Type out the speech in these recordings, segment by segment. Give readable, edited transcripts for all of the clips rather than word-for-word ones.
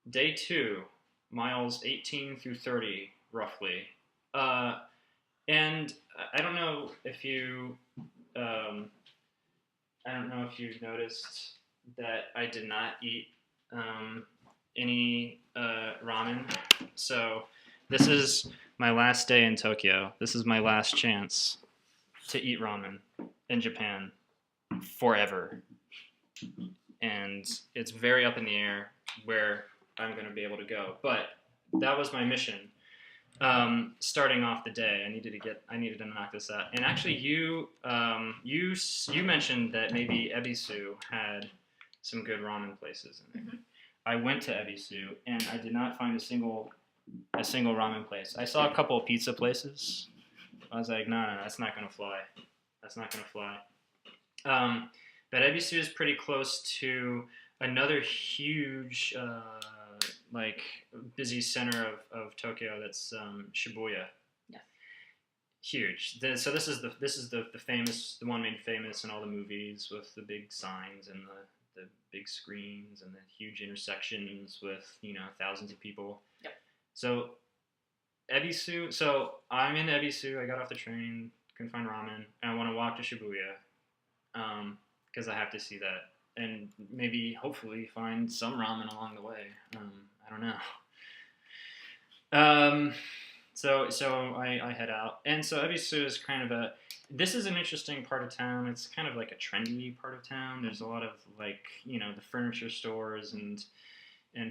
Day 2, miles 18 through 30, roughly. Uh, and I don't know if you, um, I don't know if you've noticed that I did not eat any ramen. So this is my last day in Tokyo. This is my last chance to eat ramen in Japan forever. And it's very up in the air where I'm going to be able to go. But that was my mission. Starting off the day, I needed to knock this out. And actually, you mentioned that maybe Ebisu had some good ramen places in there. Mm-hmm. I went to Ebisu and I did not find a single ramen place. I saw a couple of pizza places. I was like, no, that's not going to fly. That's not going to fly. But Ebisu is pretty close to another huge, busy center of Tokyo. That's Shibuya. Yeah. Huge. So this is the famous, the one made famous in all the movies with the big signs and the big screens and the huge intersections with thousands of people. Yep. So Ebisu. So I'm in Ebisu. I got off the train, couldn't find ramen, and I want to walk to Shibuya. Because I have to see that, and maybe, hopefully, find some ramen along the way. I don't know. So I head out, and so Ebisu is kind of this is an interesting part of town. It's kind of like a trendy part of town. There's a lot of the furniture stores and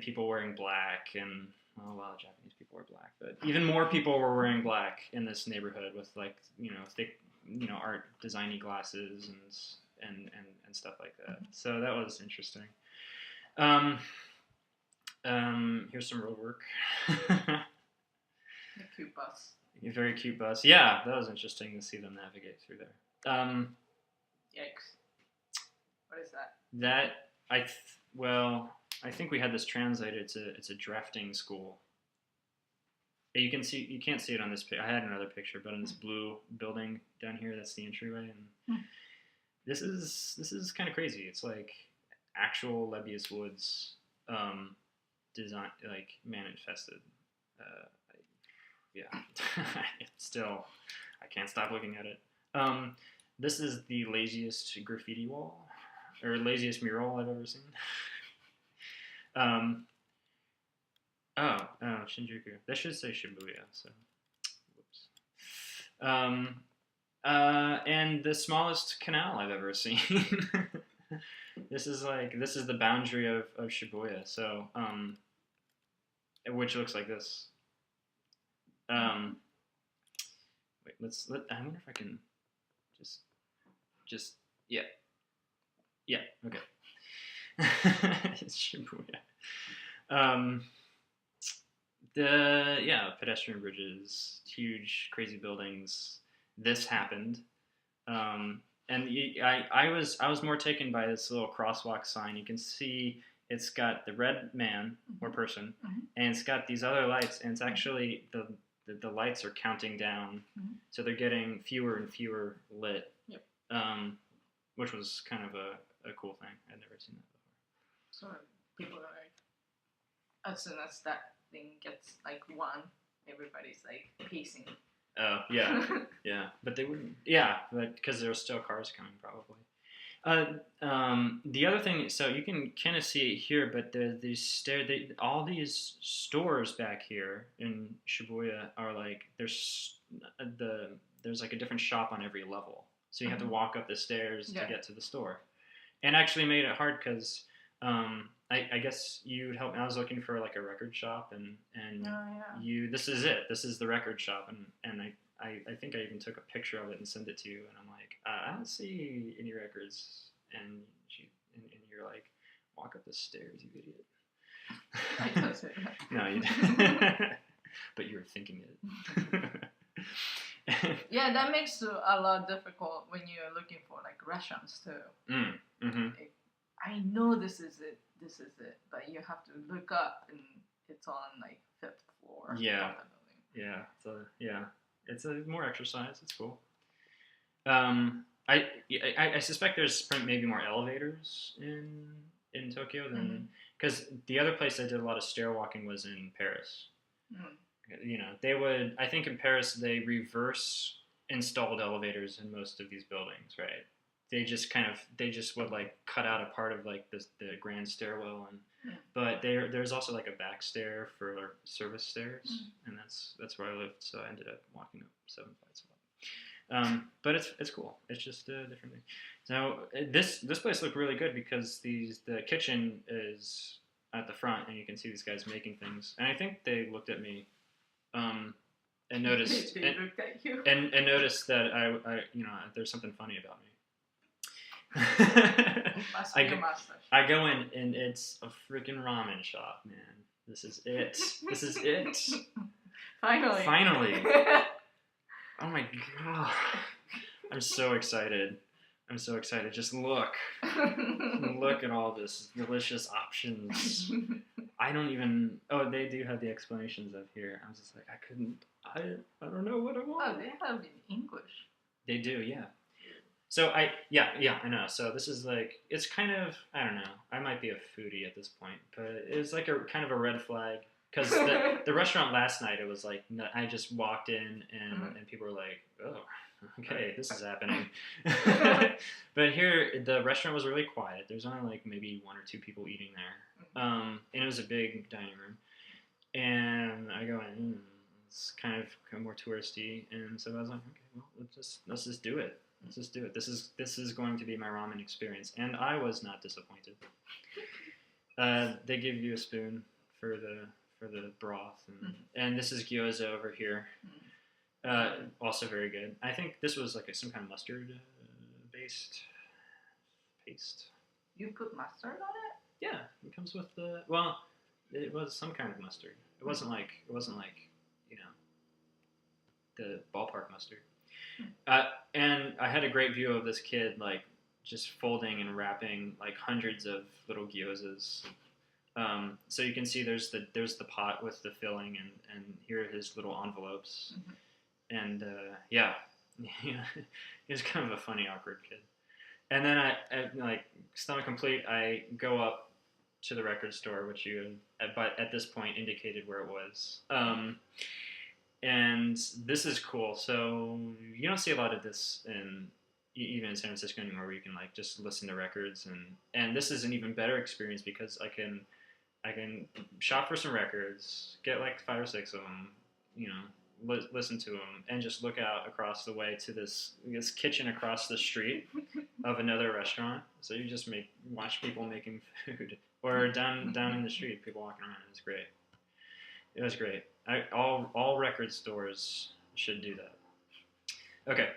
people wearing black, and a lot of Japanese people wear black, but even more people were wearing black in this neighborhood with thick art designy glasses and stuff like that. So that was interesting. Here's some road work. The cute bus. A very cute bus. Yeah, that was interesting to see them navigate through there. Yikes. What is that? I think we had this translated. It's a drafting school. You can't see it on this picture. I had another picture, but in this blue building down here, that's the entryway, and this is kind of crazy. It's like actual Lebbeus Woods design, like manifested. Yeah, still, I can't stop looking at it. This is the laziest graffiti wall, or laziest mural I've ever seen. Shinjuku. That should say Shibuya, so whoops. And the smallest canal I've ever seen. This is the boundary of Shibuya, so which looks like this. Wait, I wonder if I can just yeah, okay. It's Shibuya. Pedestrian bridges, huge, crazy buildings. This happened, and I was more taken by this little crosswalk sign. You can see it's got the red man or person, and it's got these other lights, and it's actually the lights are counting down, so they're getting fewer and fewer lit. Yep. Which was kind of a cool thing. I'd never seen that before. So people are like, as soon as that thing gets one, everybody's like pacing. Oh, yeah, yeah. But they wouldn't, but because there were still cars coming, probably. The other thing, so you can kind of see it here, but there's all these stores back here in Shibuya are there's like a different shop on every level. So you have to walk up the stairs to get to the store. And actually made it hard because I guess you'd help me. I was looking for like a record shop, and this is it. This is the record shop, and I think I even took a picture of it and sent it to you, and I'm like, I don't see any records, and you're like, walk up the stairs, you idiot. I don't say that. No, you didn't. But you were thinking it. Yeah, that makes it a lot difficult when you're looking for restaurants too. I know this is it, but you have to look up, and it's on 5th floor. Yeah. Of the building. Yeah. It's a more exercise. It's cool. I suspect there's maybe more elevators in Tokyo than because the other place I did a lot of stair walking was in Paris. You know, they would, I think in Paris, they reverse installed elevators in most of these buildings, right? They just would like cut out a part of like the grand stairwell, and but there's also like a back stair for service stairs, and that's where I lived, so I ended up walking up 7 flights of them. But it's cool. It's just a different thing. So this place looked really good because the kitchen is at the front, and you can see these guys making things, and I think they looked at me. And noticed they looked at you. and noticed that I there's something funny about me. I go in and it's a freaking ramen shop, man. This is it. This is it. Finally. Oh my god. I'm so excited. Just look. Look at all this delicious options. I don't even... Oh, they do have the explanations up here. I was just like, I don't know what I want. Oh, they have it in English. They do, yeah. So I know. So this is like, it's kind of, I don't know. I might be a foodie at this point, but it's like a kind of a red flag. Because the restaurant last night, it was like, I just walked in and people were like, oh, okay, this is happening. But here, the restaurant was really quiet. There's only like maybe 1 or 2 people eating there. And it was a big dining room. And I go in, it's kind of more touristy. And so I was like, okay, well, let's just do it. Let's just do it. This is going to be my ramen experience. And I was not disappointed. They give you a spoon for the broth. And this is gyoza over here. Also very good. I think this was like some kind of mustard based paste. You put mustard on it? Yeah, it comes with it was some kind of mustard. It wasn't like the ballpark mustard. And I had a great view of this kid like just folding and wrapping like hundreds of little gyozas. So you can see there's the pot with the filling, and here are his little envelopes. And he was kind of a funny, awkward kid. And then I like stomach complete, I go up to the record store, which you but at this point indicated where it was. And this is cool. So you don't see a lot of this even in San Francisco anymore, where you can like just listen to records, and this is an even better experience because I can shop for some records, get like 5 or 6 of them, listen to them, and just look out across the way to this kitchen across the street of another restaurant. So you just watch people making food, or down in the street, people walking around. It was great. All record stores should do that. Okay,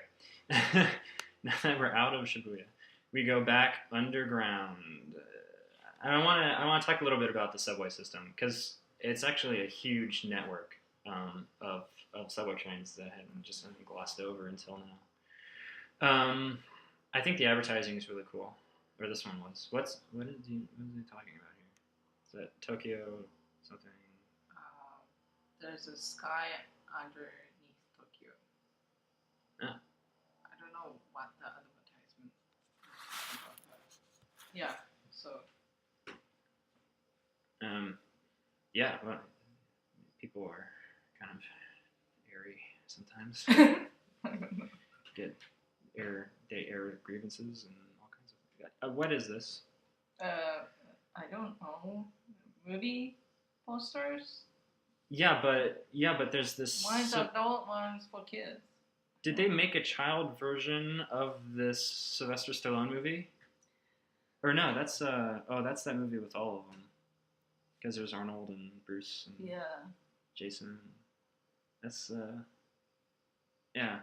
now that we're out of Shibuya, we go back underground. And I want to talk a little bit about the subway system, because it's actually a huge network of subway trains that had just glossed over until now. I think the advertising is really cool, or this one was. What is he talking about here? Is that Tokyo something? There's a sky underneath Tokyo. Oh. I don't know what the advertisement is about. Yeah, so. Yeah, well, people are kind of airy sometimes. They air grievances and all kinds of. What is this? I don't know. Movie posters. Yeah, but there's this. One's adult, one's for kids. Did they make a child version of this Sylvester Stallone movie? Or no, that's that movie with all of them. Because there's Arnold and Bruce and Jason. That's yeah.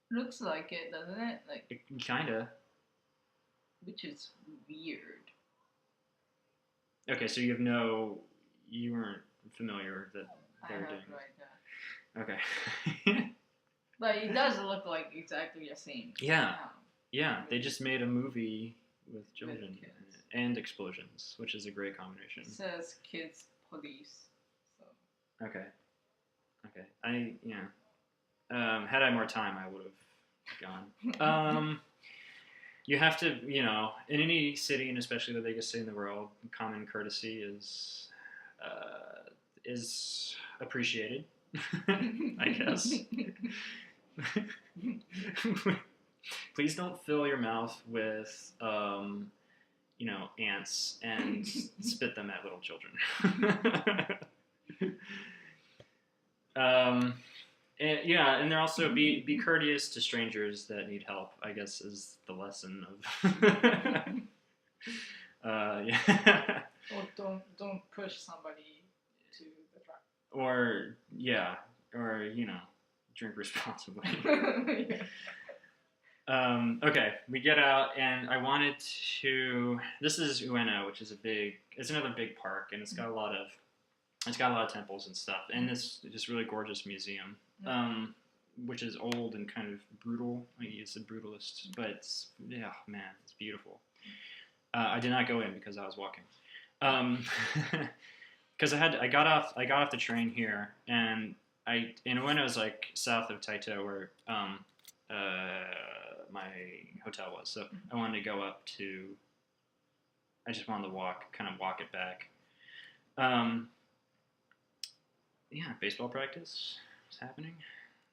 Looks like it, doesn't it? Like Kinda. Which is weird. Okay, so you weren't familiar that they were doing this. Okay. But it does look like exactly the same. Yeah. Yeah, they just made a movie with children in it, and explosions, which is a great combination. It says kids police. So. Okay. Had I more time, I would have gone. you have to, in any city, and especially the biggest city in the world, common courtesy is appreciated, I guess. Please don't fill your mouth with, ants and spit them at little children. And they're also be courteous to strangers that need help, I guess, is the lesson of. Yeah. Or don't push somebody to the truck. Or drink responsibly. Okay, we get out, and I wanted to. This is Ueno, which is it's another big park, and it's got a lot of temples and stuff, and this just really gorgeous museum, which is old and kind of brutal. It's a brutalist, but it's beautiful. I did not go in because I was walking, because I got off the train here, and Ueno is like south of Taito, where my hotel was. So I wanted to go up to. I just wanted to walk it back. Baseball practice is happening.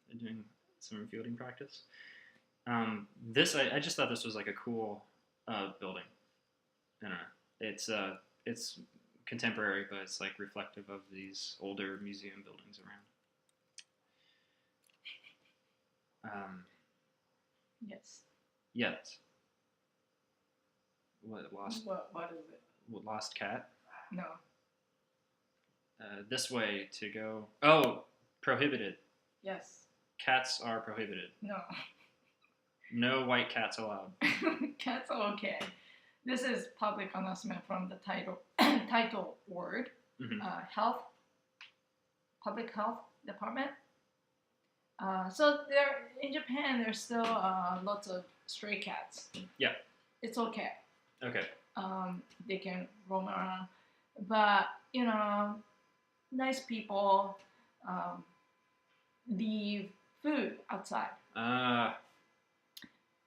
They're doing some fielding practice. I just thought this was like a cool building. I don't know. It's contemporary, but it's like reflective of these older museum buildings around. Yes. Yes. What lost? What is it? What, lost cat? No. This way to go. Oh, prohibited. Yes. Cats are prohibited. No. No white cats allowed. Cats are okay. This is public announcement from the Taito ward. Public health department. So in Japan, there's still lots of stray cats. Yeah. It's okay. Okay. They can roam around, but nice people leave food outside.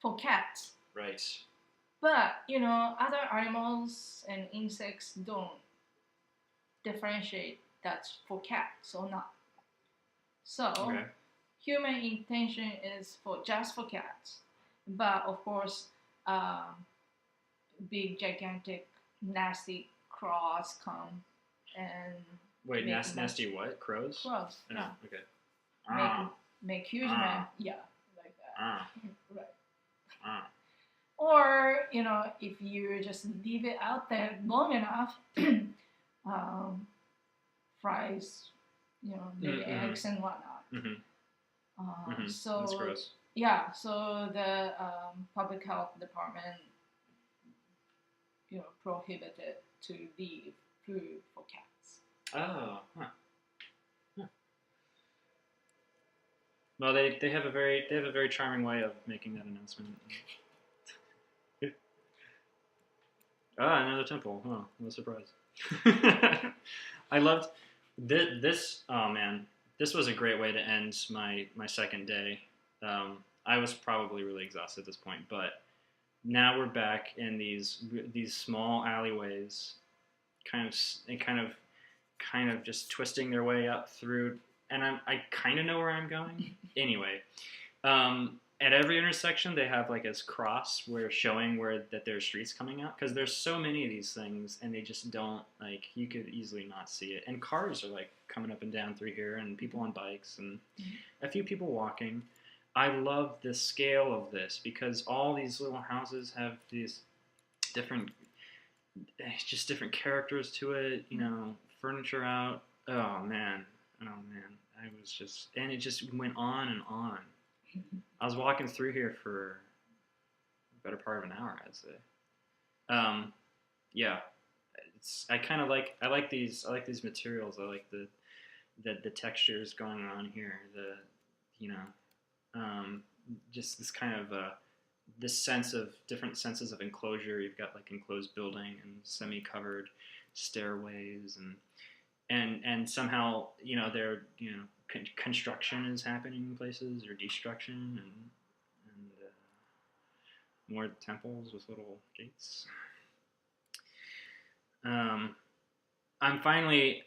For cats. Right. But other animals and insects don't differentiate that's for cats or not. So. Okay. Human intention is just for cats, but of course, big, gigantic, nasty crows come and nasty what? Crows? Crows. Yeah. Okay. Make huge mess. Yeah, like that. Right. Or if you just leave it out there long enough, fries, the eggs and whatnot. Mm-hmm. So that's gross. Yeah, so the public health department, prohibited to leave food for cats. Oh, huh. Well, they have a very charming way of making that announcement. Another temple. Oh, no surprise. I loved this. Oh man. This was a great way to end my second day. I was probably really exhausted at this point, but now we're back in these small alleyways, kind of just twisting their way up through. And I kind of know where I'm going. Anyway, at every intersection they have like a cross showing that there's streets coming out, because there's so many of these things and they just don't, like, you could easily not see it. And cars are like coming up and down through here, and people on bikes, and a few people walking. I love the scale of this because all these little houses have these different characters to it, furniture out. Oh man, I was just, and it just went on and on. I was walking through here for a better part of an hour, I'd say. Yeah, I like these materials. I like the textures going on here. Just this kind of this sense of different senses of enclosure. You've got like enclosed building and semi-covered stairways, and somehow they're construction is happening in places, or destruction, and more temples with little gates. I'm finally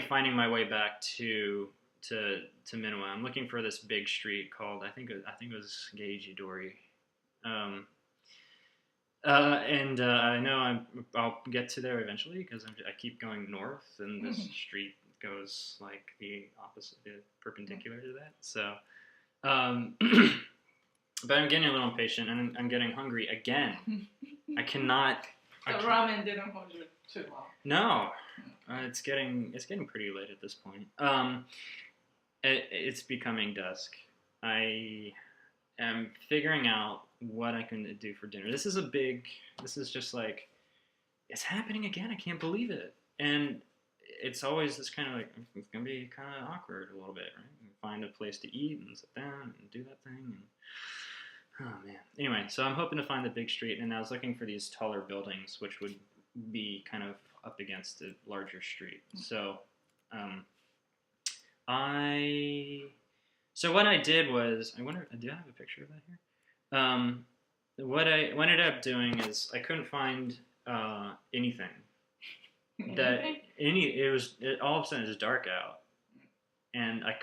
finding my way back to Minoa. I'm looking for this big street called I think it was Geijidori. I know I'll get to there eventually because I keep going north, and this street goes like the opposite, perpendicular to that. So, but I'm getting a little impatient, and I'm getting hungry again. I cannot. The ramen didn't hold you too long. No, it's getting pretty late at this point. It's becoming dusk. I am figuring out what I can do for dinner. This is just like, it's happening again. I can't believe it. And it's always this kind of like, it's going to be kind of awkward a little bit, right? You find a place to eat and sit down and do that thing. And, oh, man. Anyway, so I'm hoping to find the big street, and I was looking for these taller buildings, which would be kind of up against a larger street. So, So what I did was, do I have a picture of that here? What I ended up doing is I couldn't find anything. All of a sudden it was dark out, and I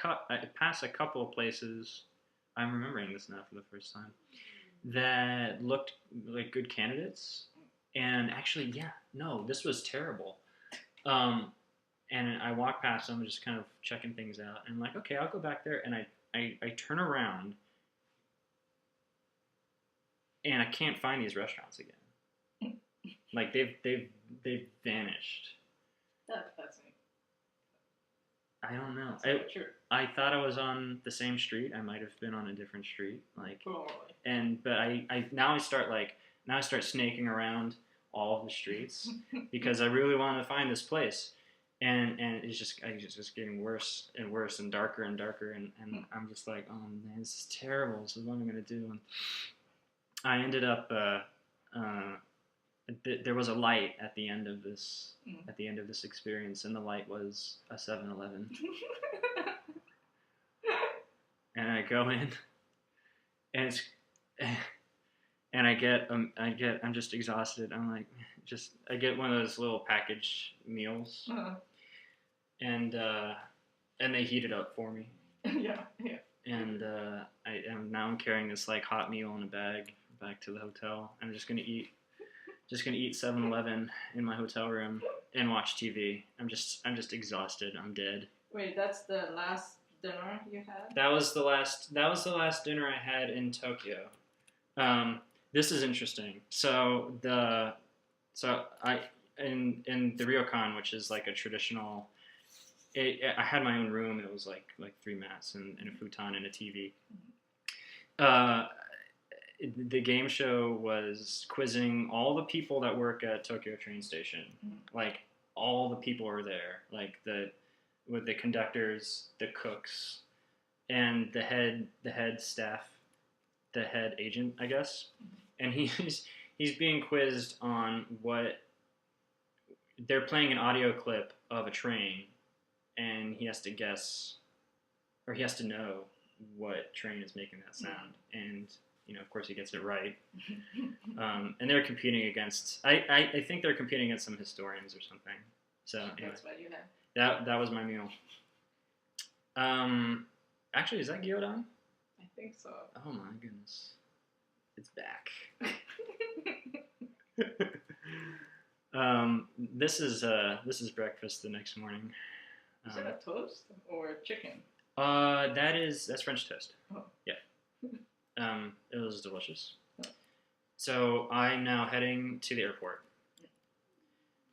passed a couple of places. I'm remembering this now for the first time, that looked like good candidates, and actually, this was terrible. And I walked past them, just kind of checking things out, and I'm like, okay, I'll go back there, and I turn around, and I can't find these restaurants again. Like they've vanished. That's me. I don't know. True. I thought I was on the same street. I might have been on a different street. Probably. But I now start snaking around all of the streets because I really want to find this place. And it's just getting worse and worse and darker, and I'm just like, oh man, this is terrible. This is what I'm gonna do. And I ended up there was a light at the end of this experience, and the light was a 7-Eleven. And I go in, and I'm just exhausted. I'm like, I get one of those little packaged meals. Uh-huh. And they heat it up for me. Yeah. And I'm carrying this like hot meal in a bag back to the hotel. I'm just gonna eat 7-Eleven in my hotel room and watch TV. I'm just exhausted. I'm dead. Wait, that's the last dinner you had? That was the last dinner I had in Tokyo. This is interesting. So I in the ryokan, which is like a traditional. I had my own room. It was like 3 mats and a futon and a TV. The game show was quizzing all the people that work at Tokyo train station. Like all the people were there. Like with the conductors, the cooks, and the head staff, the head agent, I guess. And he's being quizzed on what they're playing an audio clip of a train. And he has to guess, or he has to know what train is making that sound. And, of course he gets it right. And they're competing against, I think they're competing against some historians or something. So anyway, that's what you had. That was my meal. Actually, is that gyudon? I think so. Oh my goodness. It's back. This is breakfast the next morning. Is it a toast or chicken? That's French toast. Oh. Yeah. It was delicious. Oh. So I'm now heading to the airport.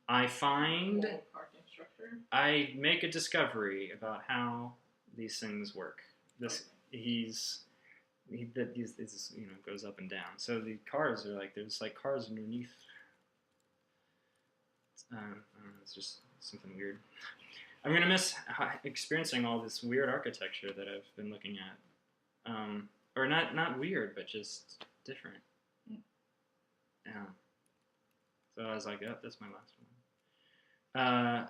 I make a discovery about how these things work. Goes up and down. So the cars are like, there's like cars underneath. I don't know, it's just something weird. I'm going to miss experiencing all this weird architecture that I've been looking at. Or not weird, but just different. Yeah. So I was like, oh, that's my last one.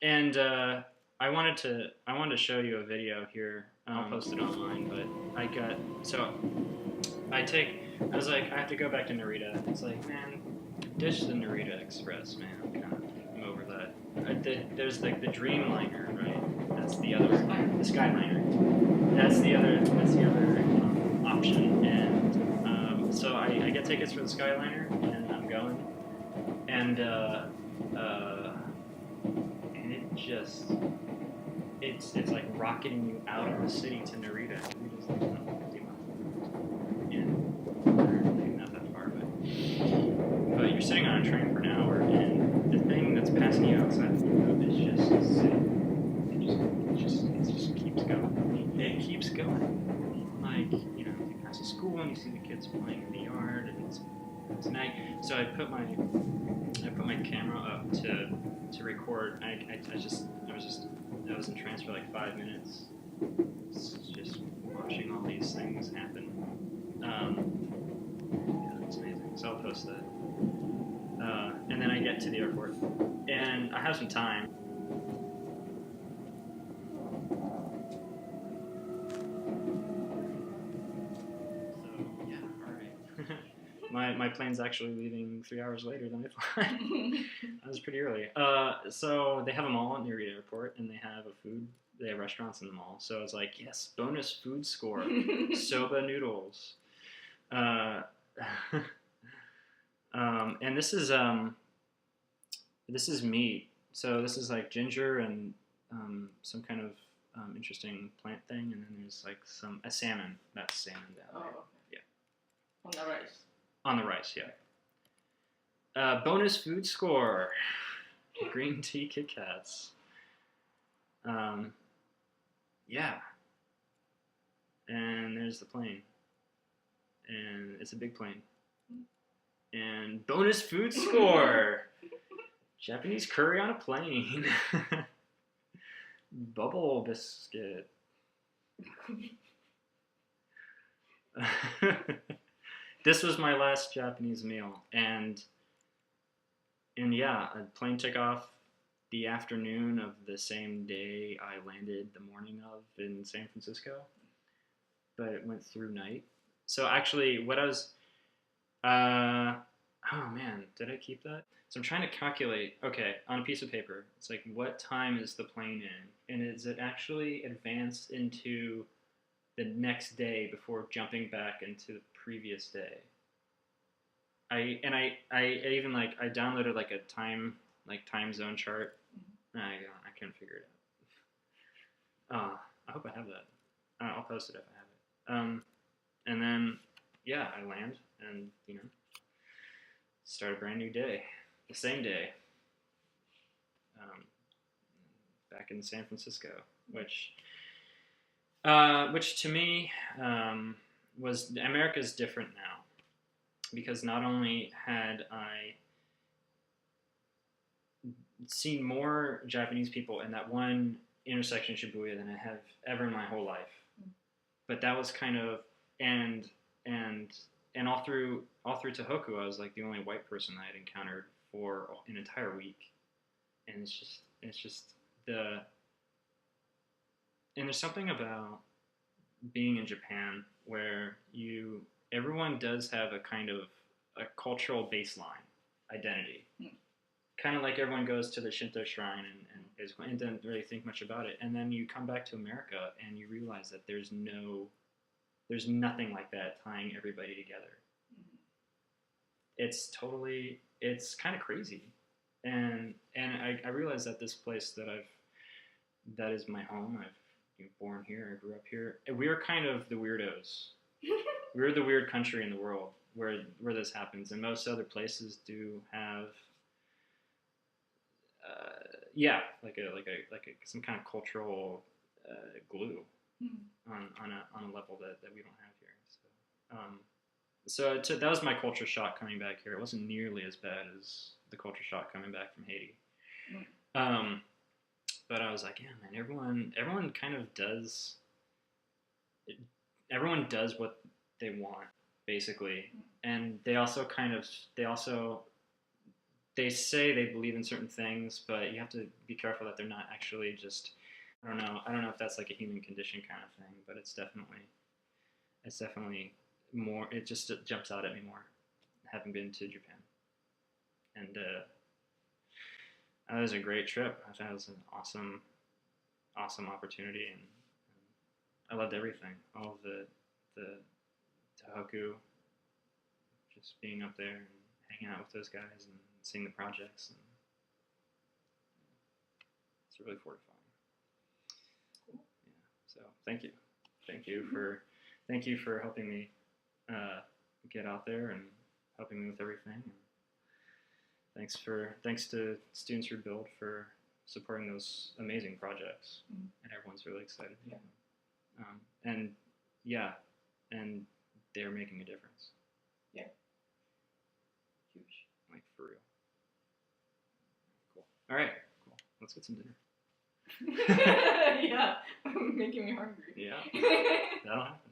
And I wanted to show you a video here. I'll post it online, but I take I was like, I have to go back to Narita. It's like, man, ditch the Narita Express, man. I'm over that. There's like the Dreamliner, right? That's the other, the Skyliner. That's the other option. And so I get tickets for the Skyliner, and I'm going, and it just. It's like rocketing you out of the city to Narita. Narita's like 50 miles. And not that far, but you're sitting on a train for an hour, and the thing that's passing you outside the window is just it just keeps going. It keeps going. Like, you know, you pass a school and you see the kids playing in the yard, and it's night. So I put my camera up to record. I was in trance for like 5 minutes, just watching all these things happen. Yeah, it's amazing. So I'll post that. And then I get to the airport, and I have some time. So yeah, all right. My plane's actually leaving 3 hours later than I thought. That was pretty early. So they have a mall near the airport, and they have they have restaurants in the mall. So it's like, yes, bonus food score, soba noodles. And this is meat. So this is like ginger and some kind of interesting plant thing, and then there's like a salmon. That's salmon down there. Oh, yeah. On the rice. On the rice, yeah. Bonus food score. Green tea Kit Kats. Yeah. And there's the plane. And it's a big plane. And bonus food score. Japanese curry on a plane. Bubble biscuit. This was my last Japanese meal, and yeah, a plane took off the afternoon of the same day I landed the morning of in San Francisco, but it went through night. So actually, what I was, oh man, did I keep that? So I'm trying to calculate, okay, on a piece of paper, it's like, what time is the plane in? And is it actually advanced into the next day before jumping back into the previous day? I even I downloaded like a time zone chart. I couldn't figure it out. I hope I have that. I'll post it if I have it. And then yeah, I land and start a brand new day, the same day. Back in San Francisco, which to me was America's different now, because not only had I seen more Japanese people in that one intersection in Shibuya than I have ever in my whole life, but that was kind of and all through Tohoku, I was like the only white person I had encountered for an entire week, and it's just and there's something about being in Japan where everyone does have a kind of a cultural baseline identity. Kind of like everyone goes to the Shinto shrine and doesn't really think much about it. And then you come back to America and you realize that there's nothing like that tying everybody together. It's kind of crazy. And I realized that this place that is my home. I've born here, I grew up here. And we are kind of the weirdos. We're the weird country in the world where this happens, and most other places do have, like some kind of cultural glue on a level that we don't have here. So that was my culture shock coming back here. It wasn't nearly as bad as the culture shock coming back from Haiti. But I was like, yeah, man, everyone kind of does. Everyone does what they want, basically, and they say they believe in certain things, but you have to be careful that they're not actually just. I don't know if that's like a human condition kind of thing, but it's definitely more. It just jumps out at me more, having been to Japan, and that was a great trip. I thought it was an awesome opportunity, and I loved everything. All of the Tohoku, just being up there and hanging out with those guys and seeing the projects, and it's really fortifying. Cool. Yeah. So thank you for helping me get out there and helping me with everything. And thanks to Students Rebuild for supporting those amazing projects, and everyone's really excited. Yeah. And they're making a difference. Yeah. Huge. Like, for real. Cool. All right. Cool. Let's get some dinner. Yeah. Making me hungry. Yeah. That'll happen.